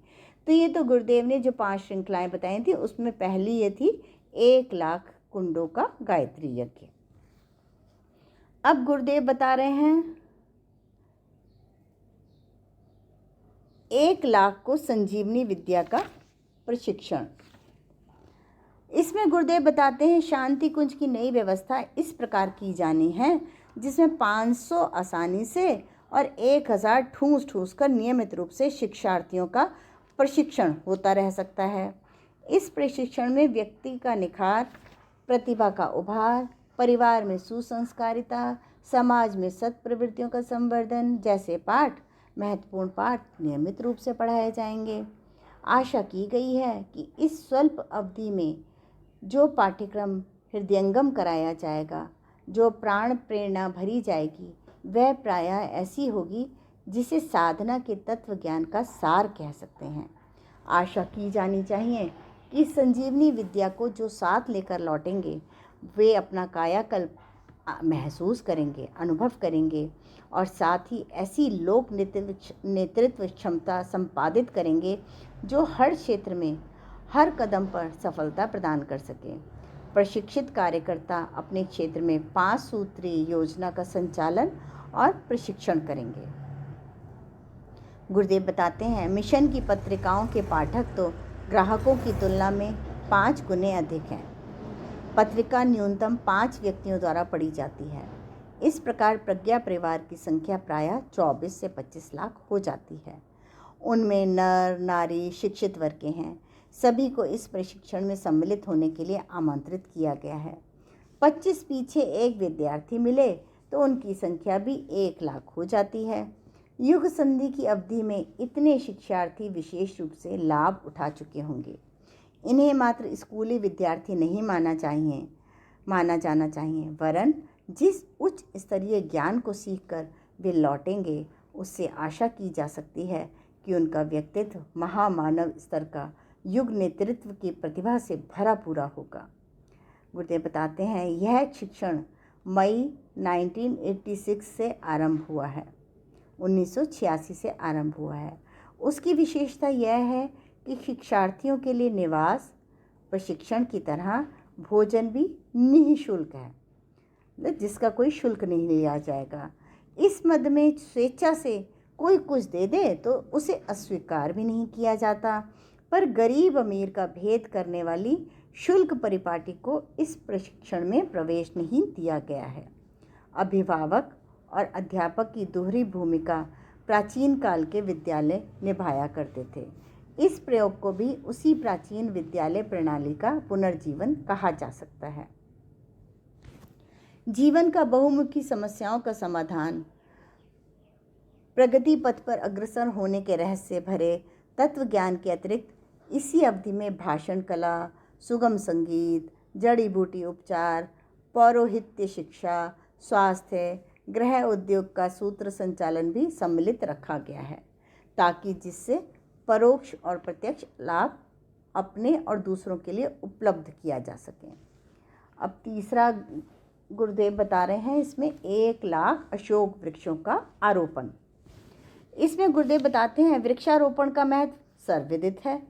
तो ये तो गुरुदेव ने जो 5 श्रृंखलाएं बताई थी उसमें पहली ये थी 1 लाख कुंडों का गायत्री यज्ञ। अब गुरुदेव बता रहे हैं 1 लाख को संजीवनी विद्या का प्रशिक्षण। इसमें गुरुदेव बताते हैं शांति कुंज की नई व्यवस्था इस प्रकार की जानी है जिसमें 500 आसानी से और 1000 ठूस ठूस कर नियमित रूप से शिक्षार्थियों का प्रशिक्षण होता रह सकता है। इस प्रशिक्षण में व्यक्ति का निखार, प्रतिभा का उभार, परिवार में सुसंस्कारिता, समाज में सत्प्रवृत्तियों का संवर्धन जैसे महत्वपूर्ण पाठ नियमित रूप से पढ़ाए जाएंगे। आशा की गई है कि इस स्वल्प अवधि में जो पाठ्यक्रम हृदयंगम कराया जाएगा, जो प्राण प्रेरणा भरी जाएगी, वह प्रायः ऐसी होगी जिसे साधना के तत्व ज्ञान का सार कह सकते हैं। आशा की जानी चाहिए कि संजीवनी विद्या को जो साथ लेकर लौटेंगे वे अपना कायाकल्प महसूस करेंगे, अनुभव करेंगे और साथ ही ऐसी लोक नेतृत्व क्षमता संपादित करेंगे जो हर क्षेत्र में हर कदम पर सफलता प्रदान कर सके। प्रशिक्षित कार्यकर्ता अपने क्षेत्र में 5 सूत्रीय योजना का संचालन और प्रशिक्षण करेंगे। गुरुदेव बताते हैं मिशन की पत्रिकाओं के पाठक तो ग्राहकों की तुलना में 5 गुने अधिक हैं। पत्रिका न्यूनतम 5 व्यक्तियों द्वारा पढ़ी जाती है। इस प्रकार प्रज्ञा परिवार की संख्या प्रायः 24 से 25 लाख हो जाती है। उनमें नर नारी शिक्षित वर्ग के हैं। सभी को इस प्रशिक्षण में सम्मिलित होने के लिए आमंत्रित किया गया है। 25 पीछे एक विद्यार्थी मिले तो उनकी संख्या भी 1 लाख हो जाती है। युग संधि की अवधि में इतने शिक्षार्थी विशेष रूप से लाभ उठा चुके होंगे। इन्हें मात्र स्कूली विद्यार्थी नहीं माना जाना चाहिए, वरन जिस उच्च स्तरीय ज्ञान को सीखकर वे लौटेंगे उससे आशा की जा सकती है कि उनका व्यक्तित्व महामानव स्तर का युग नेतृत्व की प्रतिभा से भरा पूरा होगा। गुरुदेव बताते हैं यह शिक्षण मई 1986 से आरंभ हुआ है, 1986 से आरंभ हुआ है। उसकी विशेषता यह है कि शिक्षार्थियों के लिए निवास प्रशिक्षण की तरह भोजन भी निःशुल्क है, जिसका कोई शुल्क नहीं लिया जाएगा। इस मद में स्वेच्छा से कोई कुछ दे दे तो उसे अस्वीकार भी नहीं किया जाता, पर गरीब अमीर का भेद करने वाली शुल्क परिपाटी को इस प्रशिक्षण में प्रवेश नहीं दिया गया है। अभिभावक और अध्यापक की दोहरी भूमिका प्राचीन काल के विद्यालय निभाया करते थे। इस प्रयोग को भी उसी प्राचीन विद्यालय प्रणाली का पुनर्जीवन कहा जा सकता है। जीवन का बहुमुखी समस्याओं का समाधान, प्रगति पथ पर अग्रसर होने के रहस्य भरे तत्व ज्ञान के अतिरिक्त इसी अवधि में भाषण कला, सुगम संगीत, जड़ी बूटी उपचार, पौरोहित्य शिक्षा, स्वास्थ्य, गृह उद्योग का सूत्र संचालन भी सम्मिलित रखा गया है, ताकि जिससे परोक्ष और प्रत्यक्ष लाभ अपने और दूसरों के लिए उपलब्ध किया जा सके। अब तीसरा गुरुदेव बता रहे हैं इसमें 1 लाख अशोक वृक्षों का आरोपण। इसमें गुरुदेव बताते हैं वृक्षारोपण का महत्व सर्वविदित है।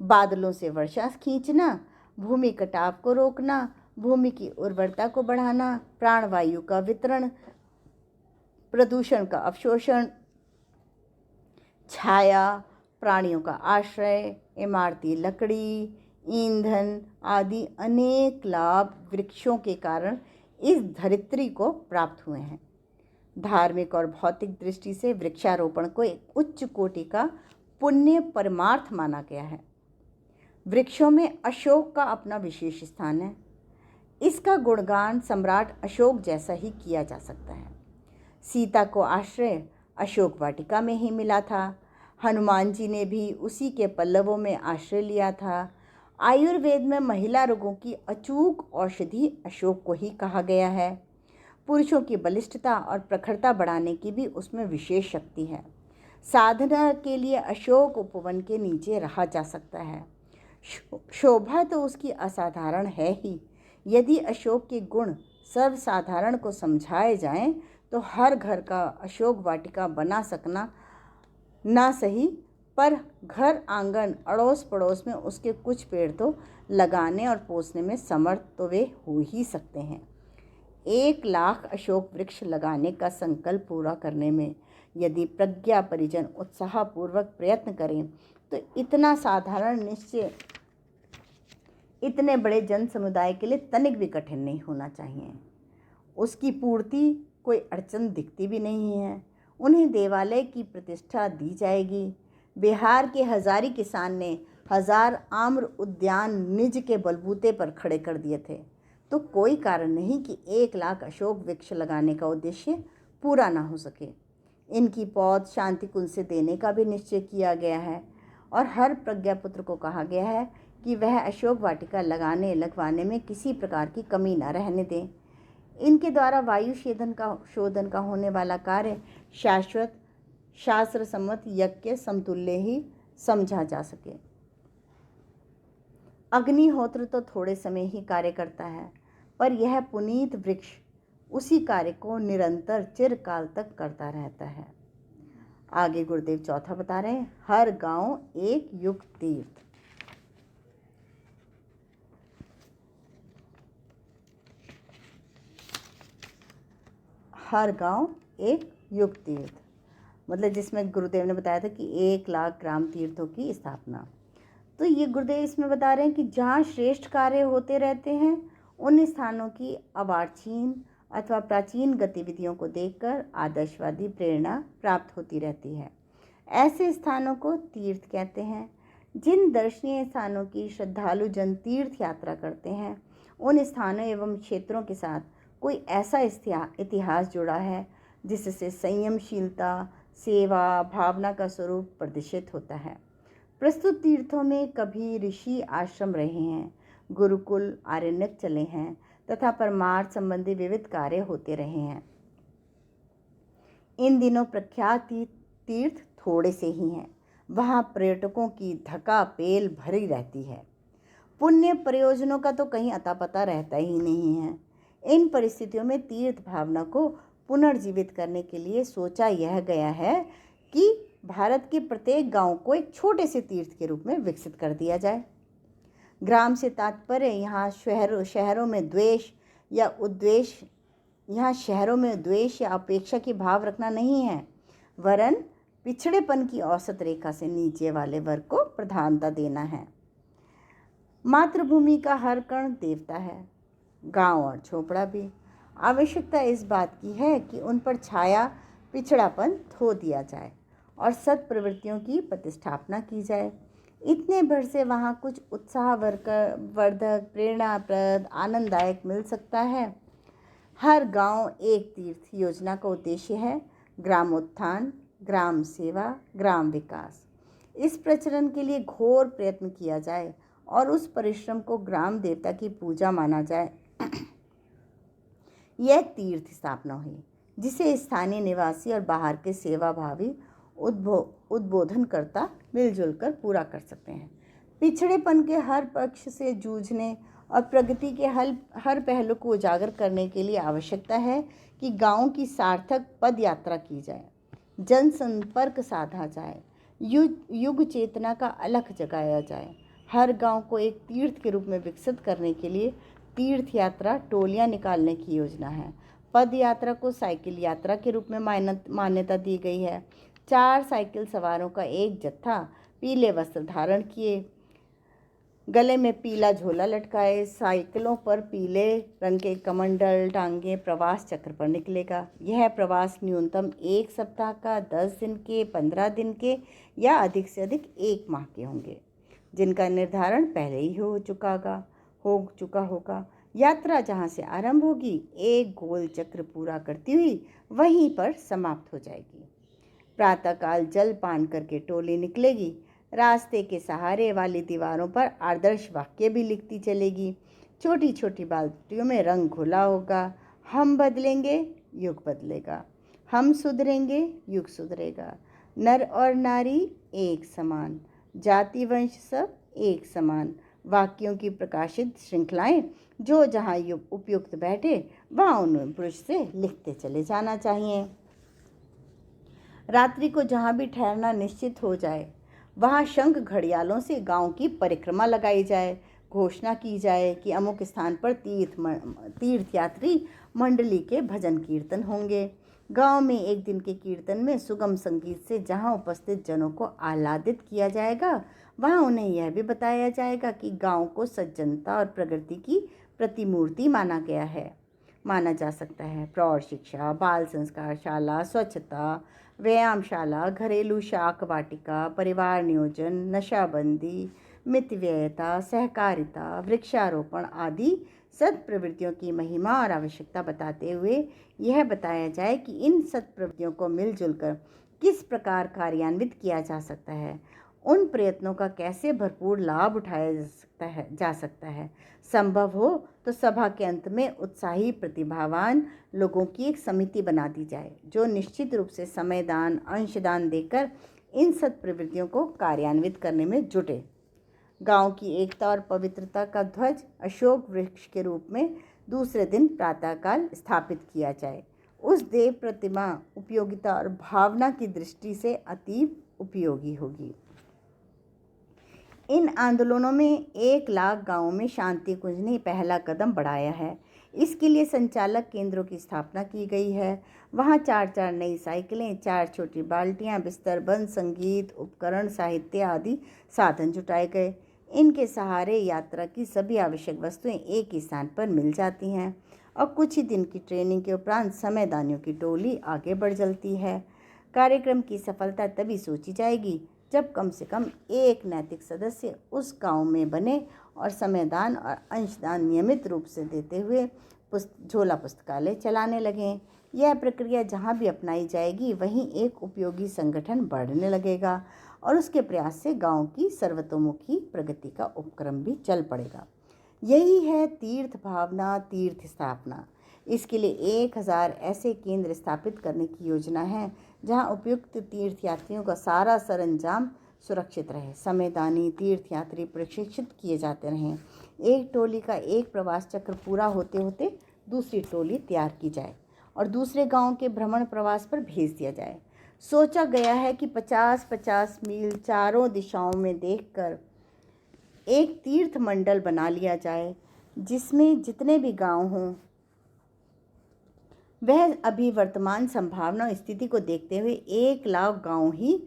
बादलों से वर्षा खींचना, भूमि कटाव को रोकना, भूमि की उर्वरता को बढ़ाना, प्राणवायु का वितरण, प्रदूषण का अवशोषण, छाया, प्राणियों का आश्रय, इमारती लकड़ी, ईंधन आदि अनेक लाभ वृक्षों के कारण इस धरित्री को प्राप्त हुए हैं। धार्मिक और भौतिक दृष्टि से वृक्षारोपण को एक उच्च कोटि का पुण्य परमार्थ माना गया है। वृक्षों में अशोक का अपना विशेष स्थान है। इसका गुणगान सम्राट अशोक जैसा ही किया जा सकता है। सीता को आश्रय अशोक वाटिका में ही मिला था। हनुमान जी ने भी उसी के पल्लवों में आश्रय लिया था। आयुर्वेद में महिला रोगों की अचूक औषधि अशोक को ही कहा गया है। पुरुषों की बलिष्ठता और प्रखरता बढ़ाने की भी उसमें विशेष शक्ति है। साधना के लिए अशोक उपवन के नीचे रहा जा सकता है। शोभा तो उसकी असाधारण है ही। यदि अशोक के गुण सर्वसाधारण को समझाए जाएं तो हर घर का अशोक वाटिका बना सकना ना सही, पर घर आंगन अड़ोस पड़ोस में उसके कुछ पेड़ तो लगाने और पोसने में समर्थ तो वे हो ही सकते हैं। 1 लाख अशोक वृक्ष लगाने का संकल्प पूरा करने में यदि प्रज्ञा परिजन उत्साहपूर्वक प्रयत्न करें तो इतना साधारण निश्चय इतने बड़े जन समुदाय के लिए तनिक भी कठिन नहीं होना चाहिए। उसकी पूर्ति कोई अड़चन दिखती भी नहीं है। उन्हें देवालय की प्रतिष्ठा दी जाएगी। बिहार के हजारी किसान ने 1000 आम्र उद्यान निज के बलबूते पर खड़े कर दिए थे, तो कोई कारण नहीं कि 1 लाख अशोक वृक्ष लगाने का उद्देश्य पूरा ना हो सके। इनकी पौध शांति कुंज से देने का भी निश्चय किया गया है और हर प्रज्ञापुत्र को कहा गया है कि वह अशोक वाटिका लगवाने में किसी प्रकार की कमी न रहने दें। इनके द्वारा वायु शोधन का होने वाला कार्य शाश्वत शास्त्र सम्मत यज्ञ समतुल्य ही समझा जा सके। अग्निहोत्र तो थोड़े समय ही कार्य करता है, पर यह पुनीत वृक्ष उसी कार्य को निरंतर चिरकाल तक करता रहता है। आगे गुरुदेव चौथा बता रहे हैं, हर गांव एक युग तीर्थ। हर गांव एक युग तीर्थ मतलब जिसमें गुरुदेव ने बताया था कि 1 लाख ग्राम तीर्थों की स्थापना। तो ये गुरुदेव इसमें बता रहे हैं कि जहाँ श्रेष्ठ कार्य होते रहते हैं उन स्थानों की अवार्चीन अथवा प्राचीन गतिविधियों को देखकर आदर्शवादी प्रेरणा प्राप्त होती रहती है। ऐसे स्थानों को तीर्थ कहते हैं। जिन दर्शनीय स्थानों की श्रद्धालु जन तीर्थ यात्रा करते हैं उन स्थानों एवं क्षेत्रों के साथ कोई ऐसा इतिहास जुड़ा है जिससे संयमशीलता, सेवा, भावना का स्वरूप प्रदर्शित होता है। प्रस्तुत तीर्थों में कभी ऋषि आश्रम रहे हैं, गुरुकुल आरण्यक चले हैं तथा परमार्थ संबंधी विविध कार्य होते रहे हैं। इन दिनों प्रख्यात तीर्थ थोड़े से ही हैं। वहाँ पर्यटकों की धक्का-पेल भरी रहती है। पुण्य प्रयोजनों का तो कहीं अता पता रहता ही नहीं है। इन परिस्थितियों में तीर्थ भावना को पुनर्जीवित करने के लिए सोचा यह गया है कि भारत के प्रत्येक गांव को एक छोटे से तीर्थ के रूप में विकसित कर दिया जाए। ग्राम से तात्पर्य यहाँ शहरों में द्वेष या अपेक्षा की भाव रखना नहीं है, वरन पिछड़ेपन की औसत रेखा से नीचे वाले वर्ग को प्रधानता देना है। मातृभूमि का हर कण देवता है, गांव और झोपड़ा भी। आवश्यकता इस बात की है कि उन पर छाया पिछड़ापन धो दिया जाए और सत् प्रवृत्तियों की प्रतिष्ठापना की जाए। इतने भर से वहाँ कुछ उत्साहवर्धक, प्रेरणाप्रद, आनंददायक मिल सकता है। हर गांव एक तीर्थ योजना का उद्देश्य है ग्रामोत्थान, ग्राम सेवा, ग्राम विकास। इस प्रचलन के लिए घोर प्रयत्न किया जाए और उस परिश्रम को ग्राम देवता की पूजा माना जाए। यह तीर्थ स्थापना हुई जिसे स्थानीय निवासी और बाहर के सेवाभावी उद्बोधनकर्ता मिलजुल कर पूरा कर सकते हैं। पिछड़ेपन के हर पक्ष से जूझने और प्रगति के हर पहलू को उजागर करने के लिए आवश्यकता है कि गांव की सार्थक पद यात्रा की जाए, जनसंपर्क साधा जाए, युग चेतना का अलख जगाया जाए। हर गांव को एक तीर्थ के रूप में विकसित करने के लिए तीर्थ यात्रा टोलियां निकालने की योजना है। पद यात्रा को साइकिल यात्रा के रूप में मान्यता दी गई है। 4 साइकिल सवारों का एक जत्था पीले वस्त्र धारण किए, गले में पीला झोला लटकाए, साइकिलों पर पीले रंग के कमंडल टांगे प्रवास चक्र पर निकलेगा। यह प्रवास न्यूनतम 1 सप्ताह का, 10 दिन के, 15 दिन के या अधिक से अधिक 1 माह के होंगे, जिनका निर्धारण पहले ही हो चुका होगा। यात्रा जहाँ से आरंभ होगी, एक गोल चक्र पूरा करती हुई वहीं पर समाप्त हो जाएगी। प्रातःकाल जल पान करके टोली निकलेगी। रास्ते के सहारे वाली दीवारों पर आदर्श वाक्य भी लिखती चलेगी। छोटी छोटी बाल्टियों में रंग घोला होगा। हम बदलेंगे, युग बदलेगा। हम सुधरेंगे, युग सुधरेगा। नर और नारी एक समान, जाति वंश सब एक समान। वाक्यों की प्रकाशित श्रृंखलाएं जो जहाँ उपयुक्त बैठे वहाँ उन पुरुष से लिखते चले जाना चाहिए। रात्रि को जहाँ भी ठहरना निश्चित हो जाए वहाँ शंख घड़ियालों से गांव की परिक्रमा लगाई जाए, घोषणा की जाए कि अमुक स्थान पर तीर्थयात्री मंडली के भजन कीर्तन होंगे। गांव में एक दिन के कीर्तन में सुगम संगीत से जहां उपस्थित जनों को आह्लादित किया जाएगा वहां उन्हें यह भी बताया जाएगा कि गांव को सज्जनता और प्रगति की प्रतिमूर्ति माना जा सकता है। प्रौढ़ शिक्षा, बाल संस्कार शाला, स्वच्छता, व्यायामशाला, घरेलू शाक वाटिका, परिवार नियोजन, नशाबंदी, मितव्ययता, सहकारिता, वृक्षारोपण आदि सत्प्रवृत्तियों की महिमा और आवश्यकता बताते हुए यह बताया जाए कि इन सत्प्रवृत्तियों को मिलजुल कर किस प्रकार कार्यान्वित किया जा सकता है, उन प्रयत्नों का कैसे भरपूर लाभ उठाया जा सकता है। संभव हो तो सभा के अंत में उत्साही प्रतिभावान लोगों की एक समिति बना दी जाए जो निश्चित रूप से समयदान, अंशदान देकर इन सत्प्रवृत्तियों को कार्यान्वित करने में जुटे। गांव की एकता और पवित्रता का ध्वज अशोक वृक्ष के रूप में दूसरे दिन प्रातःकाल स्थापित किया जाए। उस देव प्रतिमा उपयोगिता और भावना की दृष्टि से अतीव उपयोगी होगी। इन आंदोलनों में 1 लाख गांवों में शांति कुंज ने पहला कदम बढ़ाया है। इसके लिए संचालक केंद्रों की स्थापना की गई है। वहाँ 4-4 नई साइकिलें, 4 छोटी बाल्टियाँ, बिस्तर बंद, संगीत उपकरण, साहित्य आदि साधन जुटाए गए। इनके सहारे यात्रा की सभी आवश्यक वस्तुएं एक ही स्थान पर मिल जाती हैं और कुछ ही दिन की ट्रेनिंग के उपरांत समयदानियों की टोली आगे बढ़ चलती है। कार्यक्रम की सफलता तभी सोची जाएगी जब कम से कम एक नैतिक सदस्य उस गांव में बने और समयदान और अंशदान नियमित रूप से देते हुए झोला पुस्तकालय चलाने लगें। यह प्रक्रिया जहां भी अपनाई जाएगी वहीं एक उपयोगी संगठन बढ़ने लगेगा और उसके प्रयास से गांव की सर्वतोमुखी प्रगति का उपक्रम भी चल पड़ेगा। यही है तीर्थ भावना, तीर्थ स्थापना। इसके लिए 1000 ऐसे केंद्र स्थापित करने की योजना है जहां उपयुक्त तीर्थयात्रियों का सारा सरंजाम सुरक्षित रहे। समयदानी तीर्थयात्री प्रशिक्षित किए जाते रहें। एक टोली का एक प्रवास चक्र पूरा होते होते दूसरी टोली तैयार की जाए और दूसरे गांव के भ्रमण प्रवास पर भेज दिया जाए। सोचा गया है कि 50-50 मील चारों दिशाओं में देखकर एक तीर्थ मंडल बना लिया जाए जिसमें जितने भी गांव हों वह अभी वर्तमान संभावना और स्थिति को देखते हुए 1 लाख गांव ही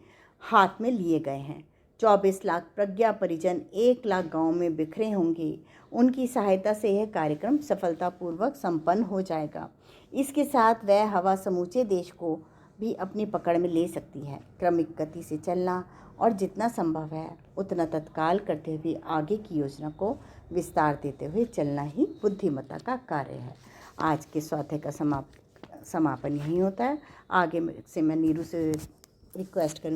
हाथ में लिए गए हैं। 24 लाख प्रज्ञा परिजन 1 लाख गांव में बिखरे होंगे। उनकी सहायता से यह कार्यक्रम सफलतापूर्वक संपन्न हो जाएगा। इसके साथ वह हवा समूचे देश को भी अपनी पकड़ में ले सकती है। क्रमिक गति से चलना और जितना संभव है उतना तत्काल करते हुए आगे की योजना को विस्तार देते हुए चलना ही बुद्धिमत्ता का कार्य है। आज के स्वाध्याय का समापन यही होता है। आगे से मैं नीरू से रिक्वेस्ट करूँगी